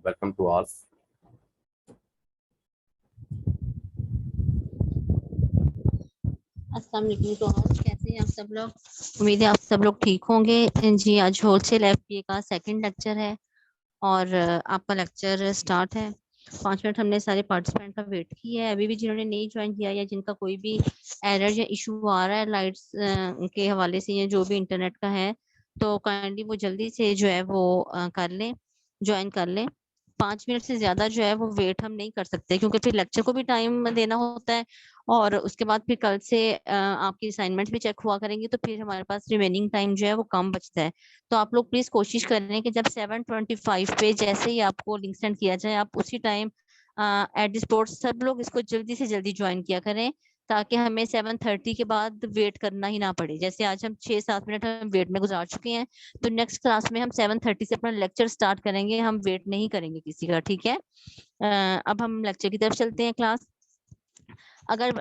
Welcome to all. अस्सलाम वालेकुम। तो आज कैसे हैं आप सब लोग? उम्मीद है आप सब लोग ठीक होंगे। जी, आज होलसेल एफपीए का सेकंड लेक्चर है और आपका लेक्चर स्टार्ट है। 5 मिनट हमने सारे पार्टिसिपेंट का वेट किया है। अभी भी जिन्होंने नहीं ज्वाइन किया या जिनका कोई भी एरर या इशू आ रहा है लाइट्स के हवाले से या जो भी इंटरनेट का है, तो काइंडली वो जल्दी से जो है वो कर लें, ज्वाइन कर लें। 5 मिनट से ज्यादा जो है वो वेट हम नहीं कर सकते, क्योंकि फिर लेक्चर को भी टाइम देना होता है और उसके बाद फिर कल से आपकी असाइनमेंट्स भी चेक हुआ करेंगी, तो फिर हमारे पास रिमेनिंग टाइम जो है वो कम बचता है। तो आप लोग प्लीज कोशिश करें कि जब 7:25 पे जैसे ही आपको लिंक सेंड किया जाए, आप उसी टाइम एट द स्पॉट सब लोग इसको जल्दी से जल्दी ज्वाइन किया करें, ताकि हमें 7:30 के बाद वेट करना ही ना पड़े। जैसे आज हम 6-7 मिनट हम वेट में गुजार चुके हैं, तो नेक्स्ट क्लास में हम 7:30 से अपना लेक्चर स्टार्ट करेंगे, हम वेट नहीं करेंगे किसी का, ठीक है? अब हम लेक्चर की तरफ चलते हैं। क्लास अगर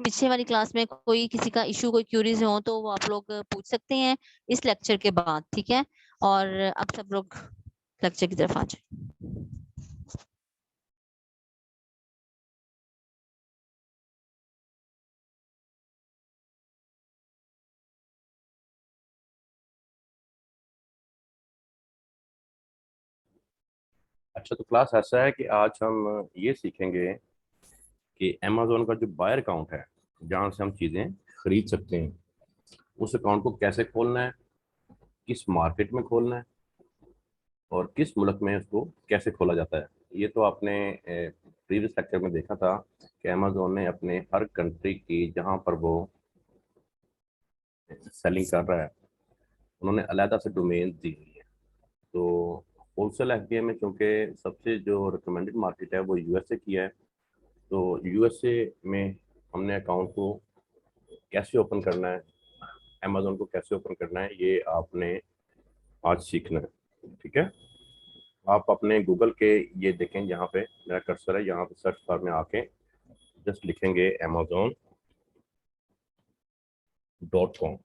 पीछे वाली क्लास में कोई किसी का इशू, कोई क्यूरीज हो, तो वो आप लोग पूछ सकते हैं इस लेक्चर के बाद, ठीक है? और अब सब लोग लेक्चर की तरफ आ जाए। अच्छा, तो क्लास ऐसा है कि आज हम ये सीखेंगे कि अमेजोन का जो बायर अकाउंट है, जहाँ से हम चीज़ें खरीद सकते हैं, उस अकाउंट को कैसे खोलना है, किस मार्केट में खोलना है और किस मुल्क में उसको कैसे खोला जाता है। ये तो आपने प्रीवियस लेक्चर में देखा था कि अमेजोन ने अपने हर कंट्री की जहाँ पर वो सेलिंग कर रहा है, उन्होंने अलहदा से डोमेन दी हुई है। तो होलसेल एफबीआई में चूँकि सबसे जो रिकमेंडेड मार्केट है वो यूएसए की है, तो यूएसए में हमने अकाउंट को कैसे ओपन करना है, अमेजोन को कैसे ओपन करना है, ये आपने आज सीखना है। ठीक है, आप अपने गूगल के ये देखें, यहाँ पे मेरा कर्सर है, यहाँ पे सर्च बार में आके जस्ट लिखेंगे amazon.com।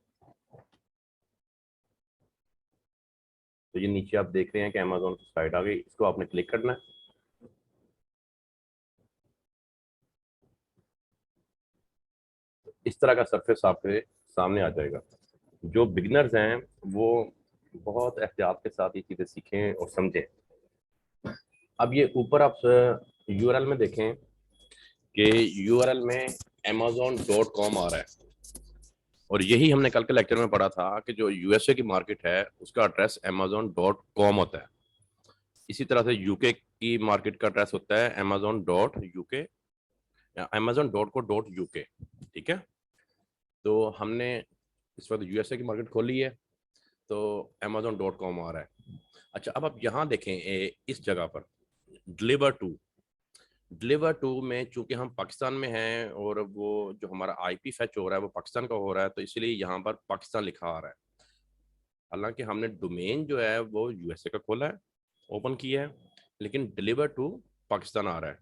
तो ये नीचे आप देख रहे हैं कि अमेजोन की साइट आ गई, इसको आपने क्लिक करना है। इस तरह का सरफेस आपके सामने आ जाएगा। जो बिगिनर्स हैं वो बहुत एहतियात के साथ ये चीज़ें सीखें और समझें। अब ये ऊपर आप यूआरएल में देखें कि यूआरएल में amazon.com आ रहा है, और यही हमने कल के लेक्चर में पढ़ा था कि जो यूएसए की मार्केट है उसका एड्रेस amazon.com होता है। इसी तरह से यूके की मार्केट का एड्रेस होता है amazon.uk या amazon.co.uk। ठीक है, तो हमने इस वक्त यूएसए की मार्केट खोली है, तो amazon.com आ रहा है। अच्छा, अब आप यहाँ देखें इस जगह पर डिलीवर टू में, चूंकि हम पाकिस्तान में हैं और वो जो हमारा आईपी फेच हो रहा है वो पाकिस्तान का हो रहा है, तो इसलिए यहाँ पर पाकिस्तान लिखा आ रहा है। हालांकि हमने डोमेन जो है वो यूएसए का खोला है, ओपन किया है, लेकिन डिलीवर टू पाकिस्तान आ रहा है।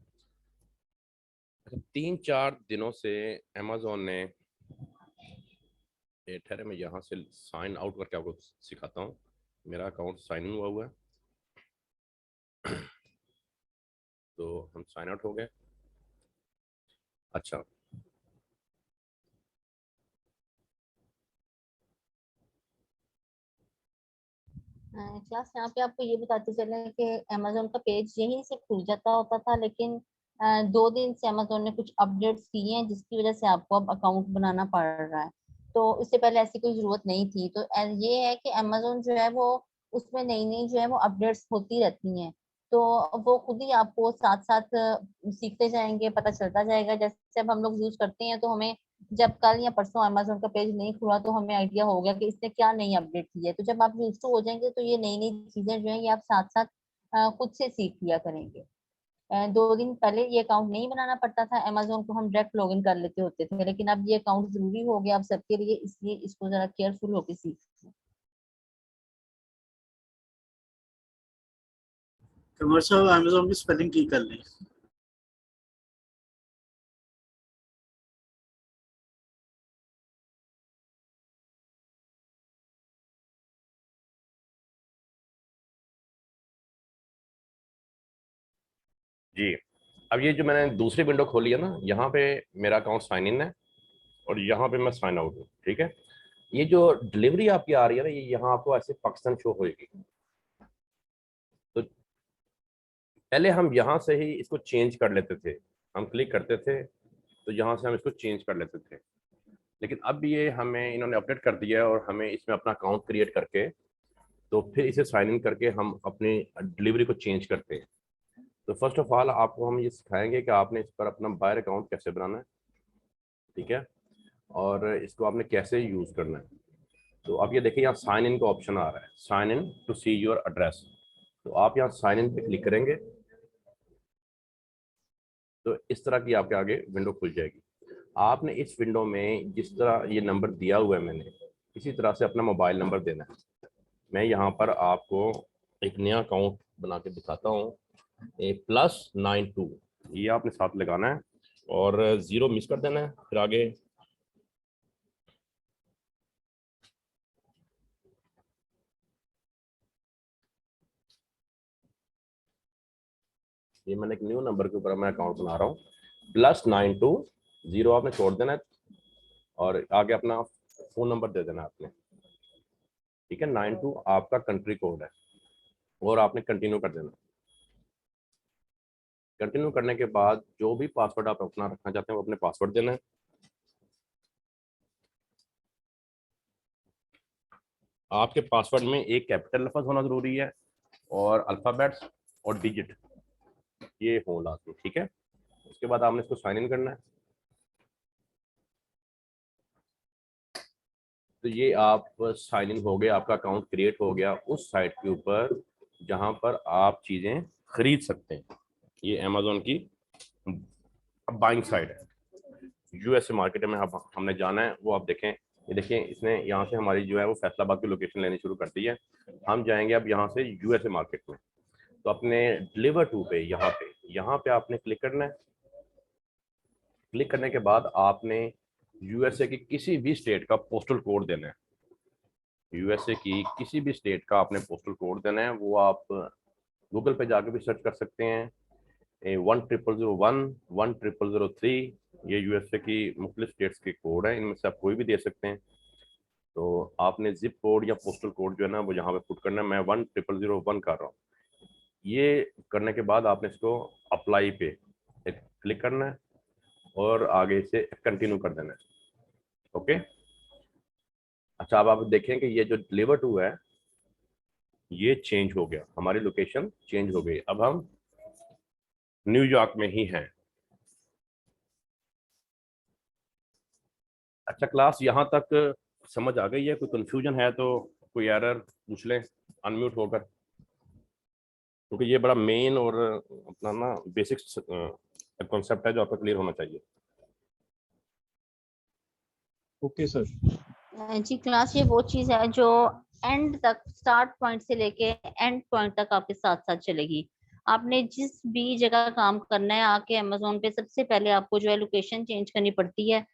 अच्छा, 3-4 दिनों से अमेजोन ने, ठहरे मैं यहाँ से साइन आउट करके आपको सिखाता हूँ। मेरा अकाउंट साइन इन हुआ है, तो हम साइन आउट हो गए। अच्छा, क्लास यहाँ पे आपको ये बताते चले कि अमेजोन का पेज यहीं से खुल जाता होता था, लेकिन 2 दिन से अमेजोन ने कुछ अपडेट्स किए हैं जिसकी वजह से आपको अब अकाउंट बनाना पड़ रहा है। तो इससे पहले ऐसी कोई जरूरत नहीं थी। तो ये है कि अमेजोन जो है वो उसमें नई नई जो है वो अपडेट्स होती रहती हैं, तो वो खुद ही आपको साथ साथ सीखते जाएंगे, पता चलता जाएगा। जैसे अब हम लोग यूज करते हैं, तो हमें जब कल या परसों अमेजोन का पेज नहीं खुला तो हमें आइडिया हो गया कि इसने क्या नई अपडेट की है। तो जब आप यूज टू हो जाएंगे तो ये नई नई चीजें जो है ये आप साथ साथ खुद से सीख लिया करेंगे। 2 दिन पहले ये अकाउंट नहीं बनाना पड़ता था अमेजोन को, हम डायरेक्ट लॉग इन कर लेते होते थे, लेकिन अब ये अकाउंट जरूरी हो गया अब सबके लिए, इसलिए इसको जरा केयरफुल होकर सीख। कमर्शियल अमेजोन की स्पेलिंग की कर लें। जी। अब ये जो मैंने दूसरी विंडो खोली है ना, यहाँ पे मेरा अकाउंट साइन इन है और यहाँ पे मैं साइन आउट हूँ, ठीक है। ये जो डिलीवरी आपकी आ रही है ना, ये यहाँ आपको ऐसे पाकिस्तान शो होएगी। तो पहले हम यहाँ से ही इसको चेंज कर लेते थे, हम क्लिक करते थे तो यहाँ से हम इसको चेंज कर लेते थे, लेकिन अब ये हमें इन्होंने अपडेट कर दिया है और हमें इसमें अपना अकाउंट क्रिएट करके तो फिर इसे साइन इन करके हम अपनी डिलीवरी को चेंज करते हैं। तो फर्स्ट ऑफ ऑल आपको हम ये सिखाएंगे कि आपने इस पर अपना बायर अकाउंट कैसे बनाना है, ठीक है, और इसको आपने कैसे यूज़ करना है। तो आप ये देखिए यहाँ साइन इन का ऑप्शन आ रहा है, sign in to see your address. तो आप यहाँ साइन इन पे क्लिक करेंगे तो इस तरह की आपके आगे विंडो खुल जाएगी। आपने इस विंडो में जिस तरह ये नंबर दिया हुआ है मैंने, इसी तरह से अपना मोबाइल नंबर देना है। मैं यहाँ पर आपको एक नया अकाउंट बना के दिखाता हूँ, +92 ये आपने साथ लगाना है और 0 मिस कर देना है, फिर आगे ये मैंने एक न्यू नंबर के ऊपर मैं अकाउंट बना रहा हूँ, +92 0 आपने छोड़ देना है और आगे अपना फ़ोन नंबर दे देना है आपने, ठीक है। 92 आपका कंट्री कोड है और आपने कंटिन्यू कर देना। कंटिन्यू करने के बाद जो भी पासवर्ड आप अपना रखना चाहते हैं वो अपने पासवर्ड देना है। आपके पासवर्ड में एक कैपिटल लफ्ज़ होना ज़रूरी है और अल्फ़ाबेट्स और डिजिट ये हो लाजमी, ठीक है। उसके बाद आपने इसको साइन इन करना है। तो ये आप साइन इन हो गया, आपका अकाउंट क्रिएट हो गया उस साइट के ऊपर जहां पर आप चीज़ें खरीद सकते हैं। ये अमेज़ॉन की बाइंग साइट है, यूएसए मार्केट में अब हमने जाना है, वो आप देखें। ये देखें इसने यहाँ से हमारी जो है वो फैसलाबाद की लोकेशन लेनी शुरू कर दी है। हम जाएंगे अब यहाँ से यूएसए मार्केट में। तो अपने डिलीवर टू पे यहाँ पे आपने क्लिक करना है। क्लिक करने के बाद आपने यूएसए की किसी भी स्टेट का पोस्टल कोड देना है। यूएसए की किसी भी स्टेट का आपने पोस्टल कोड देना है, वो आप गूगल पे जाके भी सर्च कर सकते हैं। 10001 10003 ये यूएसए की मुख्तलिफ स्टेट्स के कोड हैं, इनमें से आप कोई भी दे सकते हैं। तो आपने जिप कोड या पोस्टल कोड जो है ना वो यहाँ पे पुट करना है। मैं 10001 कर रहा हूँ। ये करने के बाद आपने इसको अप्लाई पे क्लिक करना है और आगे से कंटिन्यू कर देना है, ओके। अच्छा, अब आप देखें कि ये जो डिलीवर टू है ये चेंज हो गया, हमारी लोकेशन चेंज हो गई। अब हम न्यूयॉर्क में ही हैं। अच्छा क्लास, यहाँ तक समझ आ गई है? कोई कंफ्यूजन है तो कोई एरर पूछ लें अनम्यूट होकर, क्योंकि ये बड़ा मेन और अपना ना बेसिक कॉन्सेप्ट है जो आपको क्लियर होना चाहिए। Okay sir. जी क्लास, ये वो चीज है जो एंड तक, स्टार्ट पॉइंट से लेके एंड पॉइंट तक आपके साथ साथ चलेगी। आपने जिस भी जगह काम करना है आके अमेज़ोन पे, सबसे पहले आपको जो है लोकेशन चेंज करनी पड़ती है।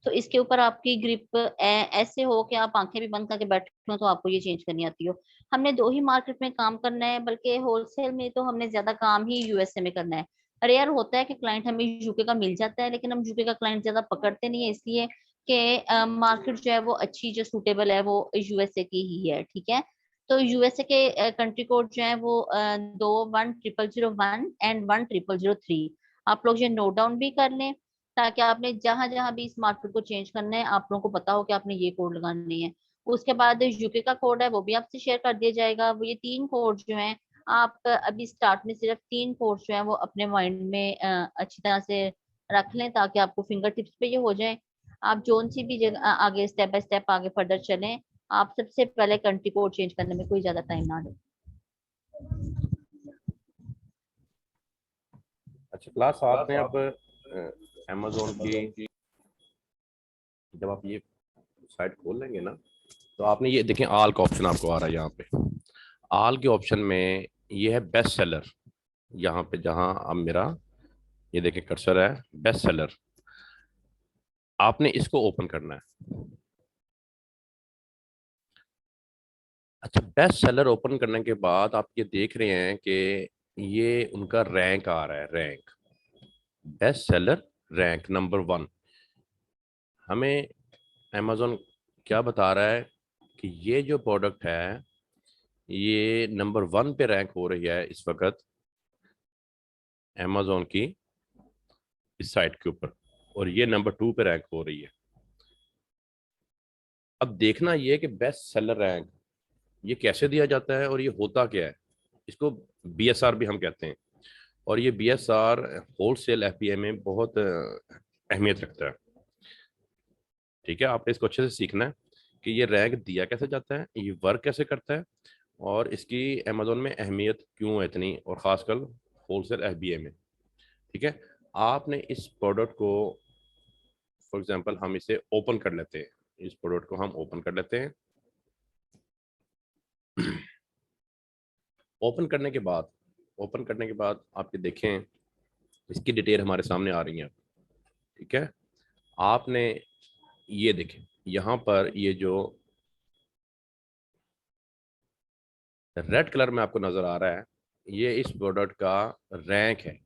तो इसके ऊपर आपकी ग्रिप ऐसे हो कि आप आंखें भी बंद करके बैठे हो तो आपको ये चेंज करनी आती हो। हमने 2 ही मार्केट में काम करना है, बल्कि होलसेल में तो हमने ज्यादा काम ही यूएसए में करना है। रेयर होता है कि क्लाइंट हमें यूके का मिल जाता है, लेकिन हम यूके का क्लाइंट ज्यादा पकड़ते नहीं है, इसलिए कि मार्केट जो है वो अच्छी, जो सूटेबल है वो यूएसए की ही है, ठीक है। तो यूएसए के कंट्री कोड जो है वो 2 10001 एंड 10003। आप लोग ये नोट डाउन भी कर लें ताकि आपने जहां जहां भी इस मार्केट को चेंज करना है आप लोगों को पता हो कि आपने ये कोड लगाने हैं। उसके बाद यूके का कोड है वो भी आपसे शेयर कर दिया जाएगा। वो ये 3 कोड जो हैं, आप अभी स्टार्ट में सिर्फ 3 कोड जो है वो अपने माइंड में अच्छी तरह से रख लें ताकि आपको फिंगर टिप्स पे ये हो जाए। आप जोन सी भी जगह आगे स्टेप बाय स्टेप आगे फर्दर चलें। आप सबसे पहले कंट्री कोड चेंज करने में कोई ज्यादा टाइम ना लें। अच्छा क्लास, आपने अब अमेज़ॉन की जब आप ये साइट खोल लेंगे ना, तो आपने ये देखें आल का ऑप्शन आपको आ रहा है यहाँ पे। आल के ऑप्शन में ये है बेस्ट सेलर, यहाँ पे जहाँ अब मेरा ये देखें कर्सर है, बेस्ट सेलर। आपने इसको ओपन करना है। अच्छा, बेस्ट सेलर ओपन करने के बाद आप ये देख रहे हैं कि ये उनका रैंक आ रहा है, rank best seller rank number 1। हमें अमेज़न क्या बता रहा है कि ये जो प्रोडक्ट है ये नंबर 1 पे रैंक हो रही है इस वक्त अमेज़न की इस साइट के ऊपर, और ये नंबर 2 पे रैंक हो रही है। अब देखना ये कि बेस्ट सेलर रैंक ये कैसे दिया जाता है और ये होता क्या है। इसको बीएसआर भी हम कहते हैं, और ये बीएसआर होलसेल एफपीए में बहुत अहमियत रखता है। ठीक है, आपने इसको अच्छे से सीखना है कि ये रैंक दिया कैसे जाता है, ये वर्क कैसे करता है, और इसकी अमेज़न में अहमियत क्यों है इतनी, और ख़ासकर होलसेल एफबीए में। ठीक है, आपने इस प्रोडक्ट को फॉर एग्जांपल हम इसे ओपन कर लेते हैं, इस प्रोडक्ट को हम ओपन कर लेते हैं। ओपन करने के बाद आप ये देखें इसकी डिटेल हमारे सामने आ रही है। ठीक है, आपने ये देखें यहाँ पर ये जो रेड कलर में आपको नजर आ रहा है ये इस प्रोडक्ट का रैंक है,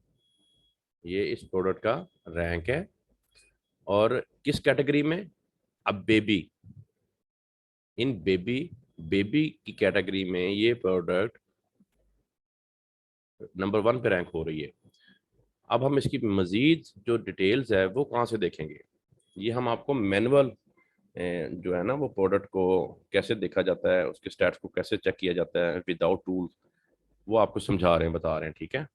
ये इस प्रोडक्ट का रैंक है। और किस कैटेगरी में? अब बेबी, इन बेबी बेबी की कैटेगरी में ये प्रोडक्ट नंबर 1 पे रैंक हो रही है। अब हम इसकी मजीद जो डिटेल्स है वो कहाँ से देखेंगे? ये हम आपको मैनुअल जो है ना वो प्रोडक्ट को कैसे देखा जाता है, उसके स्टैट्स को कैसे चेक किया जाता है विदाउट टूल, वो आपको समझा रहे हैं, बता रहे हैं। ठीक है,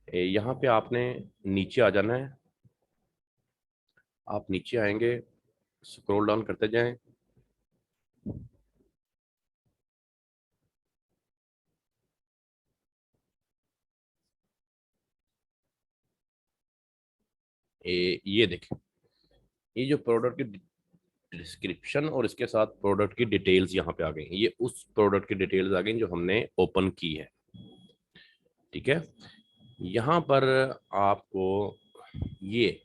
यहाँ पे आपने नीचे आ जाना है। आप नीचे आएंगे, स्क्रॉल डाउन करते जाएं। ये देखें, ये जो प्रोडक्ट की डिस्क्रिप्शन और इसके साथ प्रोडक्ट की डिटेल्स यहाँ पे आ गई, ये उस प्रोडक्ट की डिटेल्स आ गई जो हमने ओपन की है। ठीक है, यहाँ पर आपको ये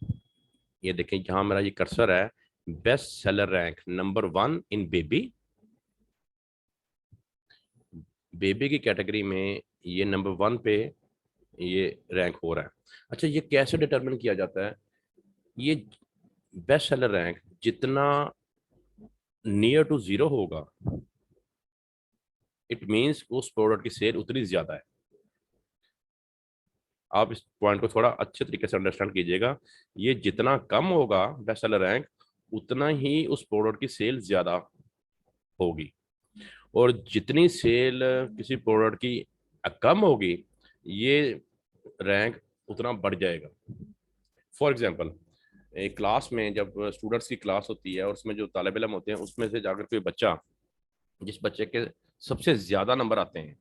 देखें जहाँ मेरा ये कर्सर है, best seller rank number 1 in baby, baby की कैटेगरी में ये नंबर 1 पे ये रैंक हो रहा है। अच्छा, ये कैसे डिटरमिन किया जाता है? ये बेस्ट सेलर रैंक जितना नियर टू 0 होगा इट मीन्स उस प्रोडक्ट की सेल उतनी ज्यादा है। आप इस पॉइंट को थोड़ा अच्छे तरीके से अंडरस्टैंड कीजिएगा। ये जितना कम होगा बेस्ट सेलर रैंक उतना ही उस प्रोडक्ट की सेल ज्यादा होगी, और जितनी सेल किसी प्रोडक्ट की कम होगी ये रैंक उतना बढ़ जाएगा। फॉर एग्जांपल, एक क्लास में जब स्टूडेंट्स की क्लास होती है और उसमें जो तालिब इल्म होते हैं उसमें से जाकर कोई बच्चा, जिस बच्चे के सबसे ज्यादा नंबर आते हैं,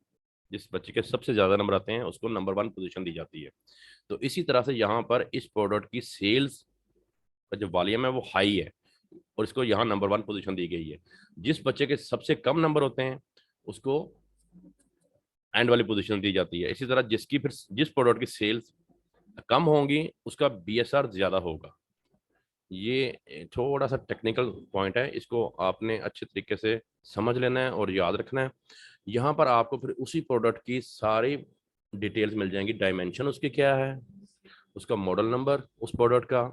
जिस बच्चे के सबसे ज्यादा नंबर आते हैं उसको नंबर 1 पोजीशन दी जाती है। तो इसी तरह से यहाँ पर इस प्रोडक्ट की सेल्स का जो वॉल्यूम है वो हाई है और इसको यहाँ नंबर 1 पोजीशन दी गई है। जिस बच्चे के सबसे कम नंबर होते हैं उसको एंड वाली पोजीशन दी जाती है। इसी तरह जिसकी फिर जिस प्रोडक्ट की सेल्स कम होंगी उसका बीएसआर ज्यादा होगा। ये थोड़ा सा टेक्निकल पॉइंट है, इसको आपने अच्छे तरीके से समझ लेना है और याद रखना है। यहाँ पर आपको फिर उसी प्रोडक्ट की सारी डिटेल्स मिल जाएंगी, डायमेंशन उसकी क्या है, उसका मॉडल नंबर उस प्रोडक्ट का,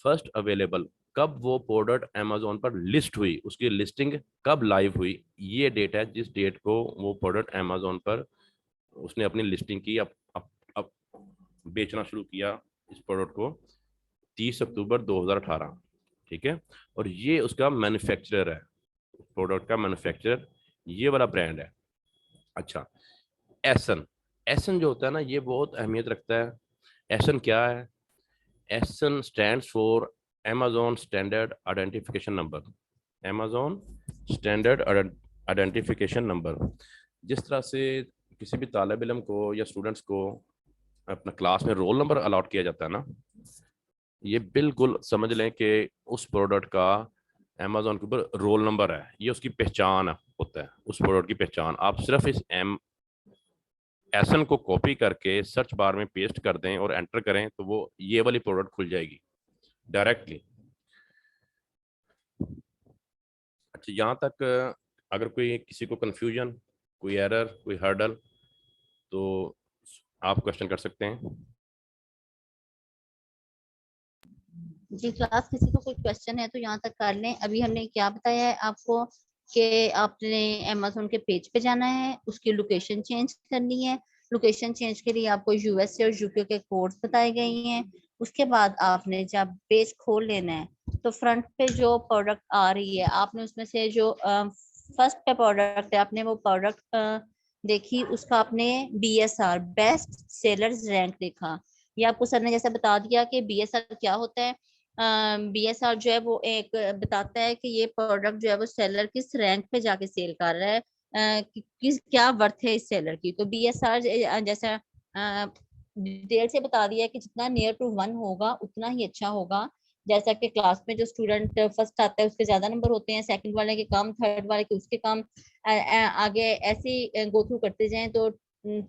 फर्स्ट अवेलेबल कब वो प्रोडक्ट अमेजोन पर लिस्ट हुई, उसकी लिस्टिंग कब लाइव हुई, ये डेट है जिस डेट को वो प्रोडक्ट अमेजोन पर उसने अपनी लिस्टिंग की, अब बेचना शुरू किया इस प्रोडक्ट को 30 अक्टूबर 2018। ठीक है, और ये उसका मैन्युफैक्चरर है, प्रोडक्ट का मैन्युफैक्चरर ये वाला ब्रांड है। अच्छा, एसन, एसन जो होता है ना ये बहुत अहमियत रखता है। एसन क्या है? ASIN stands for Amazon standard identification number, Amazon standard identification number. जिस तरह से किसी भी तालिब इल्म को या स्टूडेंट्स को अपना क्लास में रोल नंबर अलॉट किया जाता है ना, ये बिल्कुल समझ लें कि उस प्रोडक्ट का अमेजोन के ऊपर रोल नंबर है, ये उसकी पहचान होता है, उस प्रोडक्ट की पहचान। आप सिर्फ इस एसन को कॉपी करके सर्च बार में पेस्ट कर दें और एंटर करें तो वो ये वाली प्रोडक्ट खुल जाएगी डायरेक्टली। अच्छा, यहाँ तक अगर कोई किसी को कंफ्यूजन, कोई एरर, कोई हर्डल तो आप क्वेश्चन कर सकते हैं। जी क्लास, किसी को कोई क्वेश्चन है तो यहाँ तक कर लें। अभी हमने क्या बताया है आपको कि आपने अमेज़न के पेज पे जाना है, उसकी लोकेशन चेंज करनी है। लोकेशन चेंज के लिए आपको यूएसए और यूके के कोड्स बताए गए हैं। उसके बाद आपने जब पेज खोल लेना है तो फ्रंट पे जो प्रोडक्ट आ रही है, आपने उसमें से जो फर्स्ट पे प्रोडक्ट है, आपने वो प्रोडक्ट देखी, उसका आपने बीएसआर, बेस्ट सेलर्स रैंक देखा। ये आपको सर ने जैसे बता दिया कि बीएसआर क्या होता है। बीएसआर जो है वो एक बताता है कि ये प्रोडक्ट जो है वो सेलर किस रैंक पे जाके सेल कर रहा है, किस क्या वर्थ है इस सेलर की। तो बीएसआर जैसा डिटेल से बता दिया है कि जितना नियर टू 1 होगा उतना ही अच्छा होगा। जैसा कि क्लास में जो स्टूडेंट फर्स्ट आता है उसके ज्यादा नंबर होते हैं, सेकंड वाले के कम, थर्ड वाले के उसके कम, आगे ऐसे गो थ्रू करते जाएं तो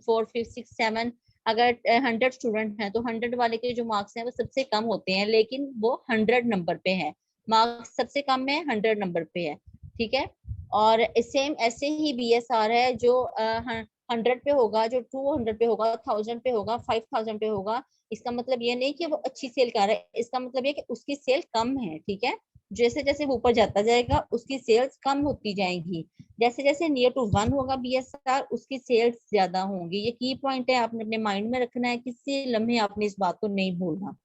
4 5 6 7, अगर 100 स्टूडेंट हैं तो 100 वाले के जो मार्क्स हैं वो सबसे कम होते हैं, लेकिन वो 100 नंबर पे है। मार्क्स सबसे कम है, 100 नंबर पे है, ठीक है। और सेम ऐसे ही बीएसआर है, जो 100 पे होगा, जो 200 पे होगा, 1000 पे होगा, 5000 पे होगा। इसका मतलब ये नहीं कि वो अच्छी सेल कर रहा है, इसका मतलब ये कि उसकी सेल कम है, ठीक है। जैसे जैसे वो ऊपर जाता जाएगा उसकी सेल्स कम होती जाएंगी। जैसे जैसे नियर टू 1 होगा बीएसआर, उसकी सेल्स ज्यादा होंगी। ये की पॉइंट है, आपने अपने माइंड में रखना है, किसी लम्हे आपने इस बात को नहीं भूलना।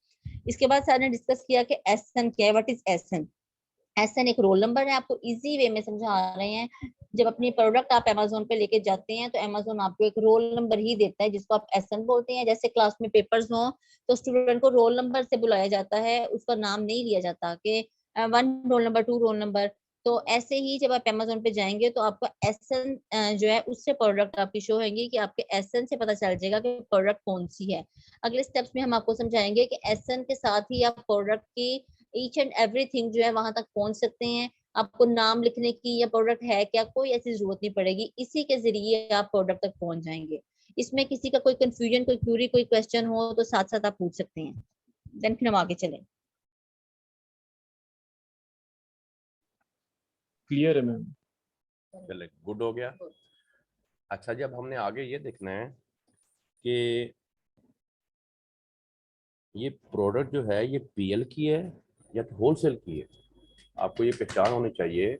इसके बाद सर ने डिस्कस किया कि एसएन क्या है, व्हाट इज एसएन। एसएन एक रोल नंबर है, आपको इजी वे में समझा रहे हैं। जब अपनी प्रोडक्ट आप अमेजोन पे लेके जाते हैं तो अमेजोन आपको एक रोल नंबर ही देता है, जिसको आप एसएन बोलते हैं। जैसे क्लास में पेपर्स हो तो स्टूडेंट को रोल नंबर से बुलाया जाता है, उसका नाम नहीं लिया जाता कि 1 रोल नंबर, 2 रोल नंबर। तो ऐसे ही जब आप अमेजोन पे जाएंगे तो आपको एसएन जो है उससे प्रोडक्ट आपकी शो होंगी, कि आपके एसएन से पता चल जाएगा कि प्रोडक्ट कौन सी है। अगले स्टेप्स में हम आपको समझाएंगे कि एसएन के साथ ही आप प्रोडक्ट की ईच एंड एवरीथिंग जो है वहां तक पहुंच सकते हैं। आपको नाम लिखने की या प्रोडक्ट है क्या, कोई ऐसी जरूरत नहीं पड़ेगी, इसी के जरिए आप प्रोडक्ट तक पहुंच जाएंगे। इसमें किसी का कोई कंफ्यूजन, कोई क्यूरी, कोई क्वेश्चन हो तो साथ साथ आप पूछ सकते हैं। देन फिर हम आगे चलें। क्लियर है मैम। चले, गुड हो गया। अच्छा, जब हमने आगे ये देखना है कि ये प्रोडक्ट जो है ये पीएल की है या होलसेल की है। आपको ये पहचान होनी चाहिए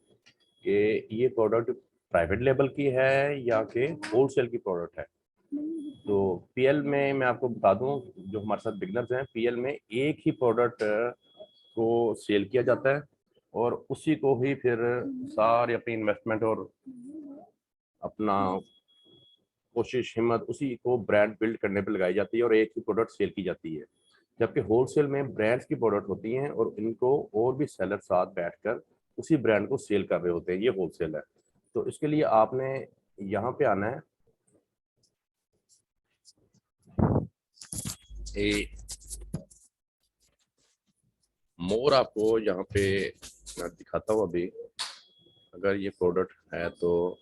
कि ये प्रोडक्ट प्राइवेट लेवल की है या कि होलसेल की प्रोडक्ट है। तो पीएल में मैं आपको बता दूं, जो हमारे साथ बिगनर्स हैं, पीएल में एक ही प्रोडक्ट को सेल किया जाता है और उसी को ही फिर सारी अपनी इन्वेस्टमेंट और अपना कोशिश, हिम्मत उसी को ब्रांड बिल्ड करने पे लगाई जाती है और एक ही प्रोडक्ट सेल की जाती है। जबकि होलसेल में ब्रांड्स की प्रोडक्ट होती हैं और इनको और भी सेलर साथ बैठकर उसी ब्रांड को सेल कर रहे होते हैं, ये होलसेल है। तो इसके लिए आपने यहाँ पे आना है, मोर आपको यहाँ पे मैं दिखाता हूँ अभी। अगर ये प्रोडक्ट है तो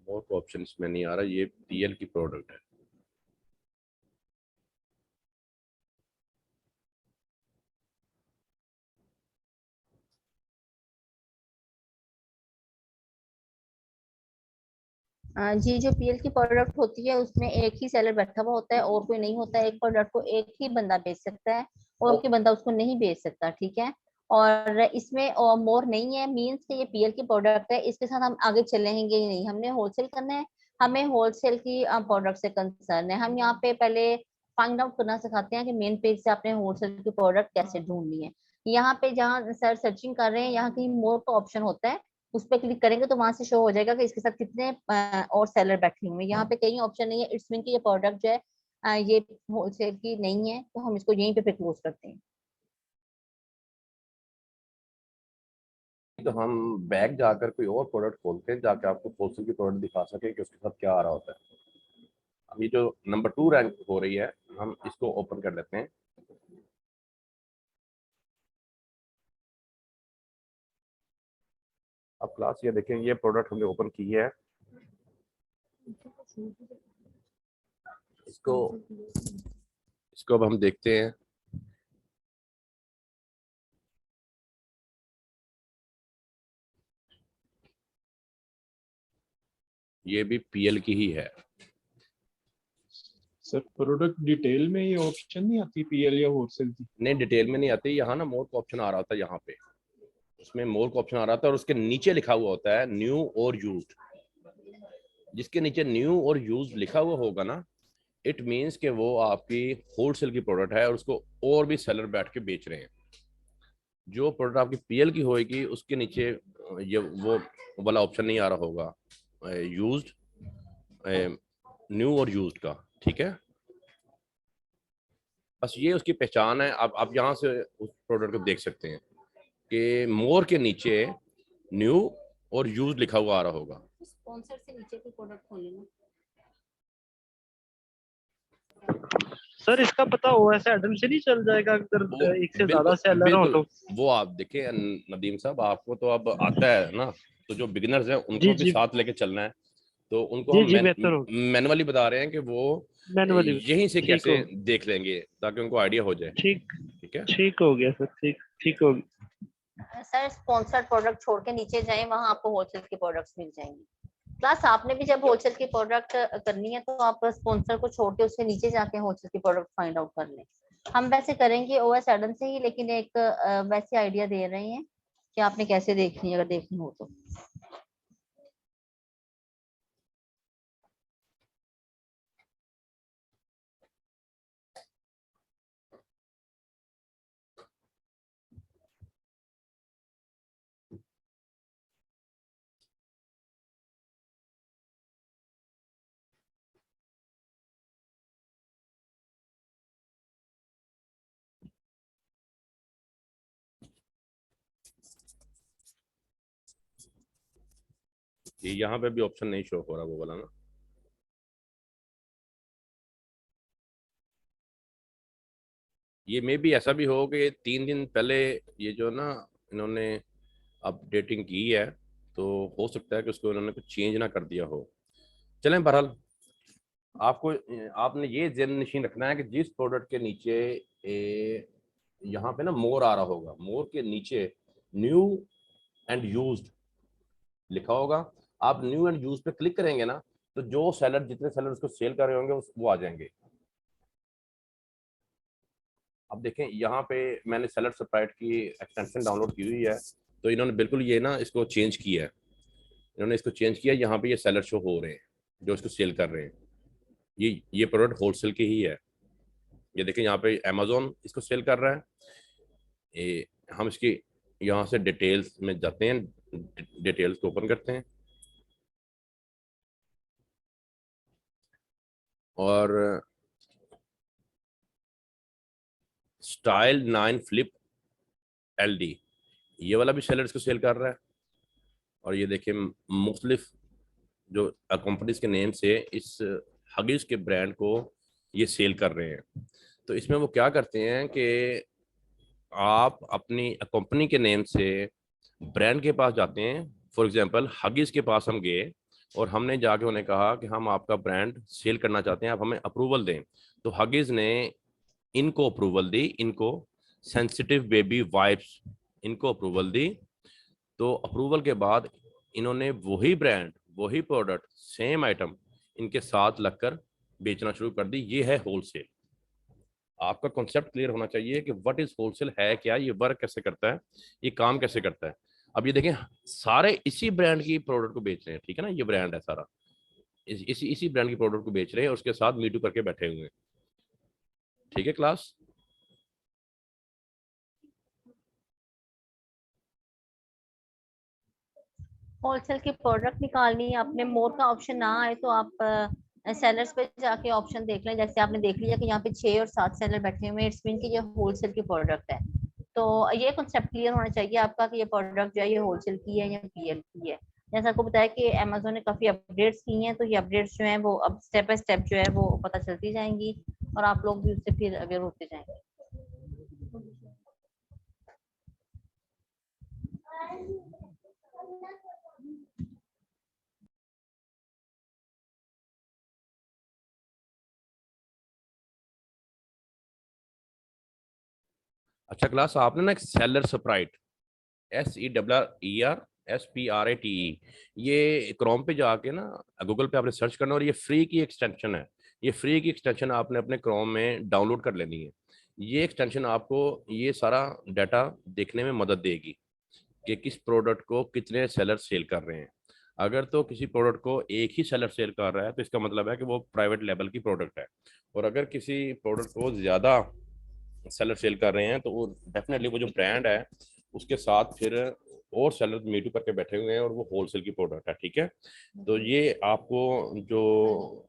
मोर को ऑप्शन इसमें नहीं आ रहा, ये पीएल की प्रोडक्ट है। जी, जो पीएल की प्रोडक्ट होती है उसमें एक ही सेलर बैठा हुआ होता है और कोई नहीं होता है। एक प्रोडक्ट को एक ही बंदा बेच सकता है और कोई बंदा उसको नहीं बेच सकता, ठीक है। और इसमें मोर नहीं है, मींस कि ये पीएल की प्रोडक्ट है, इसके साथ हम आगे चलेंगे ही नहीं। हमने होलसेल करना है, हमें होलसेल की प्रोडक्ट से कंसर्न है। हम यहाँ पे पहले फाइंड आउट करना सिखाते हैं कि मेन पेज से आपने होलसेल की प्रोडक्ट कैसे ढूंढनी है। यहाँ पे जहाँ सर सर्चिंग कर रहे हैं, यहाँ कहीं मोर का ऑप्शन होता है, उस पर क्लिक करेंगे तो वहां से शो हो जाएगा कि इसके साथ कितने और सेलर बैठे हुए हैं। यहाँ पे कहीं ऑप्शन नहीं है, इट्स मीन कि ये प्रोडक्ट जो है ये होलसेल की नहीं है, तो हम इसको यहीं पे क्लोज करते हैं। तो हम बैग जाकर कोई और प्रोडक्ट खोलते हैं, जाके आपको होलसेल की प्रोडक्ट दिखा सके कि उसके साथ क्या आ रहा होता है। अब ये जो नंबर 2 रैंक हो रही है, हम इसको ओपन कर लेते हैं। अब क्लास ये देखें, ये प्रोडक्ट हमने ओपन की है। इसको अब हम देखते हैं। ये भी पीएल की ही है। सर प्रोडक्ट डिटेल में ये ऑप्शन नहीं आती पीएल या होलसेल की? नहीं, डिटेल में नहीं आती। यहाँ ना मोर का ऑप्शन आ रहा होता है, यहाँ पे उसमें मोर का ऑप्शन आ रहा था और उसके नीचे लिखा हुआ होता है न्यू और यूज्ड। जिसके नीचे न्यू और यूज्ड लिखा हुआ होगा ना, इट मीन्स कि वो आपकी होलसेल की प्रोडक्ट है और उसको और भी सेलर बैठ के बेच रहे हैं। जो प्रोडक्ट आपकी पीएल की होएगी उसके नीचे ये वो वाला ऑप्शन नहीं आ रहा होगा, यूज्ड, न्यू और यूज्ड का। ठीक है, बस ये उसकी पहचान है। आप यहाँ से उस प्रोडक्ट को देख सकते हैं कि मोर के नीचे न्यू और यूज्ड लिखा हुआ आ रहा होगा। स्पॉन्सर से नीचे कोई प्रोडक्ट खोले ना। सर इसका पता ओएस एडम से नहीं चल जाएगा अगर एक से ज्यादा सेलर हो तो? वो आप देखिए नदीम साहब, आपको तो अब आता है ना, तो जो बिगिनर्स हैं उनको भी साथ लेके चलना है, तो उनको हम मैनुअली बता रहे हैं कि वो यहीं से कैसे देख लेंगे ताकि उनको आइडिया हो जाए। ठीक है, ठीक हो गया सर, ठीक हो गया सर। स्पॉन्सर्ड प्रोडक्ट छोड़ के नीचे जाएं, वहां आपको होलसेल के प्रोडक्ट्स मिल जाएंगे। क्लास आपने भी जब होलसेल की प्रोडक्ट करनी है तो आप स्पॉन्सर को छोड़ के उसके नीचे जाके होलसेल की प्रोडक्ट फाइंड आउट कर लें। हम वैसे करेंगे ओएस एडम से ही, लेकिन एक वैसे आइडिया दे रहे हैं कि आपने कैसे देखनी है, अगर देखनी हो तो। ये यहाँ पे भी ऑप्शन नहीं शो हो रहा वो वाला ना। ये मे भी ऐसा भी हो कि 3 दिन पहले ये जो ना इन्होंने अपडेटिंग की है, तो हो सकता है कि उसको इन्होंने कुछ चेंज ना कर दिया हो। चलें, बहरहाल आपको आपने ये ज़हन नशीन रखना है कि जिस प्रोडक्ट के नीचे यहाँ पे ना मोर आ रहा होगा, मोर के नीचे न्यू एंड यूज्ड लिखा होगा, आप न्यू एंड यूज्ड पे क्लिक करेंगे ना, तो जो सेलर, जितने सेलर उसको सेल कर रहे होंगे वो आ जाएंगे। अब देखें यहाँ पे मैंने सेलर स्प्राइट की एक्सटेंशन डाउनलोड की हुई है, तो इन्होंने बिल्कुल ये ना इसको चेंज किया है। इन्होंने इसको चेंज किया, यहाँ पे ये सेलर शो हो रहे हैं जो इसको सेल कर रहे हैं। ये प्रोडक्ट होलसेल की ही है। ये देखें यहाँ पे अमेजोन इसको सेल कर रहा है। ये हम इसकी यहाँ से डिटेल्स में जाते हैं, डिटेल्स को ओपन करते हैं और स्टाइल 9 फ्लिप LD ये वाला भी सेलर इसको सेल कर रहा है। और ये देखिए मुख्तलिफ जो कंपनीज के नेम से इस हगीज के ब्रांड को ये सेल कर रहे हैं। तो इसमें वो क्या करते हैं कि आप अपनी कंपनी के नेम से ब्रांड के पास जाते हैं। फॉर एग्जांपल हगीज के पास हम गए और हमने जाके उन्हें कहा कि हम आपका ब्रांड सेल करना चाहते हैं, आप हमें अप्रूवल दें। तो हगीज ने इनको अप्रूवल दी, इनको सेंसिटिव बेबी वाइप्स इनको अप्रूवल दी। तो अप्रूवल के बाद इन्होंने वही ब्रांड, वही प्रोडक्ट, सेम आइटम इनके साथ लगकर बेचना शुरू कर दी। ये है होलसेल। आपका कॉन्सेप्ट क्लियर होना चाहिए कि व्हाट इज होलसेल है क्या, ये वर्क कैसे करता है, ये काम कैसे करता है। अब ये देखें सारे इसी ब्रांड की प्रोडक्ट को बेच रहे हैं, ठीक है ना, ये ब्रांड है सारा, इसी ब्रांड की प्रोडक्ट को बेच रहे हैं और उसके साथ मीटू करके बैठे हुए हैं। ठीक है क्लास? होलसेल की प्रोडक्ट निकालनी है आपने, मोर का ऑप्शन ना आए तो आप सेलर्स पे जाके ऑप्शन देख लें। जैसे आपने देख लिया कि यहाँ पे 6 और 7 सेलर बैठे हुए हैं, इट्स मीन कि ये होलसेल की प्रोडक्ट है। तो ये कॉन्सेप्ट क्लियर होना चाहिए आपका कि ये प्रोडक्ट जो है ये होलसेल की है या पीएल की है। जैसा आपको बताया कि अमेजोन ने काफी अपडेट्स की हैं, तो ये अपडेट्स जो हैं वो अब स्टेप बाय स्टेप जो है वो पता चलती जाएंगी और आप लोग भी उससे फिर अवेयर होते जाएंगे। अच्छा क्लास, आपने ना एक सेलर स्प्राइट SELLER SPRATE। ये क्रोम पे जाके ना, गूगल पे आपने सर्च करना, और ये फ्री की एक्सटेंशन है। ये फ्री की एक्सटेंशन आपने अपने क्रोम में डाउनलोड कर लेनी है। ये एक्सटेंशन आपको ये सारा डाटा देखने में मदद देगी कि किस प्रोडक्ट को कितने सेलर सेल कर रहे हैं। अगर तो किसी प्रोडक्ट को एक ही सेलर सेल कर रहा है तो इसका मतलब है कि वो प्राइवेट लेवल की प्रोडक्ट है, और अगर किसी प्रोडक्ट को ज़्यादा सेलर सेल कर रहे हैं तो वो डेफिनेटली वो जो ब्रांड है उसके साथ फिर और सेलर मीटू करके बैठे हुए हैं, और वो होलसेल की प्रोडक्ट है। ठीक है, तो ये आपको जो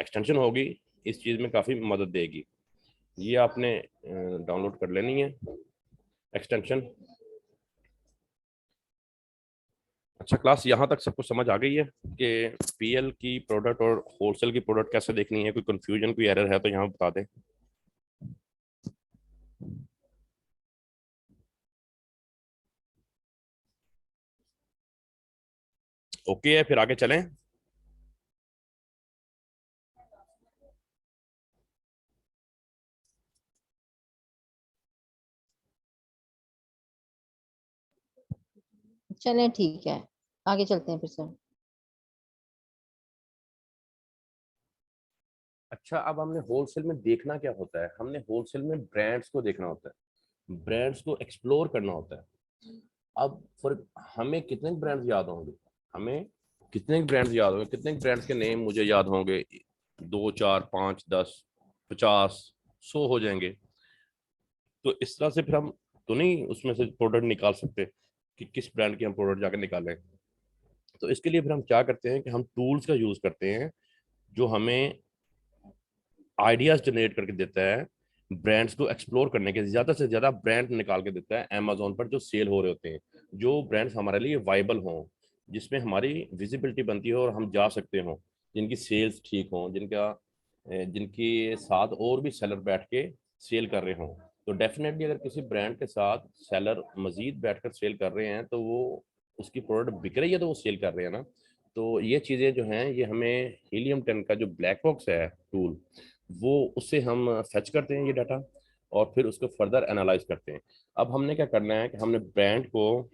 एक्सटेंशन होगी इस चीज़ में काफ़ी मदद देगी। ये आपने डाउनलोड कर लेनी है एक्सटेंशन। अच्छा क्लास, यहाँ तक सब कुछ समझ आ गई है कि PL की प्रोडक्ट और होलसेल की प्रोडक्ट कैसे देखनी है? कोई कंफ्यूजन, कोई एरर है तो यहाँ बता दें। ओके है, फिर आगे चलें। चलें ठीक है, आगे चलते हैं फिर सर। अच्छा, अब हमने होलसेल में देखना क्या होता है? हमने होलसेल में ब्रांड्स को देखना होता है, ब्रांड्स को एक्सप्लोर करना होता है। अब फॉर हमें कितने ब्रांड्स याद होंगे? हमें कितने ब्रांड्स याद होंगे? कितने ब्रांड्स के नेम मुझे याद होंगे? 2, 4, 5, 10, 50, 100 हो जाएंगे। तो इस तरह से फिर हम तो नहीं उसमें से प्रोडक्ट निकाल सकते कि किस ब्रांड के हम प्रोडक्ट जाकर निकालें। तो इसके लिए फिर हम क्या करते हैं कि हम टूल्स का यूज करते हैं जो हमें आइडियाज जनरेट करके देता है, ब्रांड्स को एक्सप्लोर करने के, ज्यादा से ज्यादा ब्रांड निकाल के देता है अमेजोन पर जो सेल हो रहे होते हैं, जो ब्रांड्स हमारे लिए वाइबल हों, जिसमें हमारी विजिबिलिटी बनती हो और हम जा सकते हों, जिनकी सेल्स ठीक हों, जिनके साथ और भी सेलर बैठ के सेल कर रहे हों। तो डेफिनेटली अगर किसी ब्रांड के साथ सेलर मजीद बैठकर सेल कर रहे हैं तो वो उसकी प्रोडक्ट बिक रही है तो वो सेल कर रहे हैं ना। तो ये चीज़ें जो हैं ये हमें हीलियम 10 का जो ब्लैक बॉक्स है टूल, वो उससे हम फेच करते हैं ये डाटा, और फिर उसको फर्दर एनालाइज करते हैं। अब हमने क्या करना है कि हमने ब्रांड को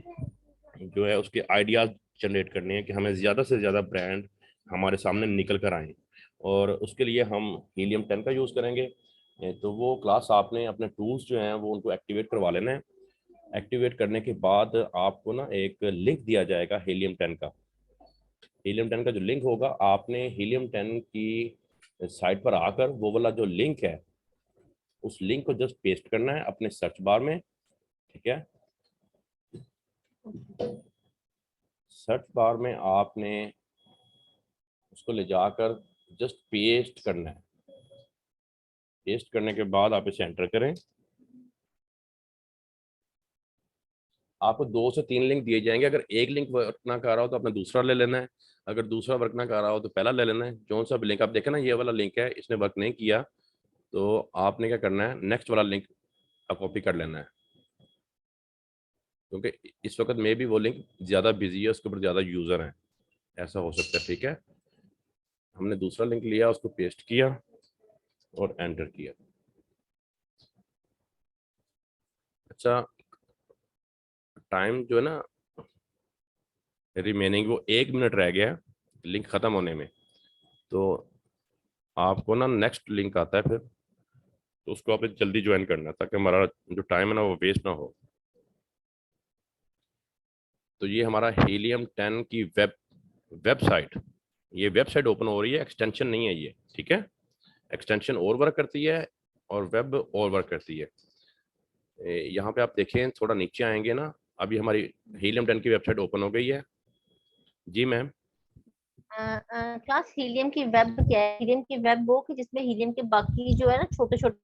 जो है उसके आइडियाज जनरेट करने हैं कि हमें ज़्यादा से ज़्यादा ब्रांड हमारे सामने निकल कर आए, और उसके लिए हम हीलियम 10 का यूज़ करेंगे। तो वो क्लास आपने अपने टूल्स जो हैं वो उनको एक्टिवेट करवा लेना है। एक्टिवेट करने के बाद आपको ना एक लिंक दिया जाएगा हीलियम 10 का। हीलियम 10 का जो लिंक होगा, आपने हीलियम 10 की साइट पर आकर वो वाला जो लिंक है उस लिंक को जस्ट पेस्ट करना है अपने सर्च बार में। ठीक है, सर्च बार में आपने उसको ले जाकर जस्ट पेस्ट करना है। पेस्ट करने के बाद आप इसे एंटर करें। आपको 2 से 3 लिंक दिए जाएंगे। अगर एक लिंक वर्क ना कर रहा हो तो आपने दूसरा ले लेना है, अगर दूसरा वर्क ना कर रहा हो तो पहला ले लेना है। जो सा भी लिंक आप देखें ना, ये वाला लिंक है, इसने वर्क नहीं किया तो आपने क्या करना है, नेक्स्ट वाला लिंक कॉपी कर लेना है, क्योंकि इस वक्त में भी वो लिंक ज़्यादा बिजी है, उसके ऊपर ज़्यादा यूज़र हैं, ऐसा हो सकता है। ठीक है, हमने दूसरा लिंक लिया, उसको पेस्ट किया और एंटर किया। अच्छा, टाइम जो है ना रिमेनिंग वो 1 मिनट रह गया लिंक ख़त्म होने में। तो आपको ना नेक्स्ट लिंक आता है फिर, तो उसको आपने जल्दी ज्वाइन करना है ताकि हमारा जो टाइम है ना वो वेस्ट ना हो। तो ये हमारा हीलियम 10 की वेबसाइट, ये वेबसाइट ओपन हो रही है, एक्सटेंशन नहीं है ये। ठीक है, एक्सटेंशन और वर्क करती है और वेब और वर्क करती है। यहाँ पे आप देखें, थोड़ा नीचे आएंगे ना, अभी हमारी हीलियम 10 की वेबसाइट ओपन हो गई है। जी मैम। क्लास हीलियम की वेब क्या है? हीलियम की वेब वो कि जिसमें हीलियम के बाकी जो है ना छोटे छोटे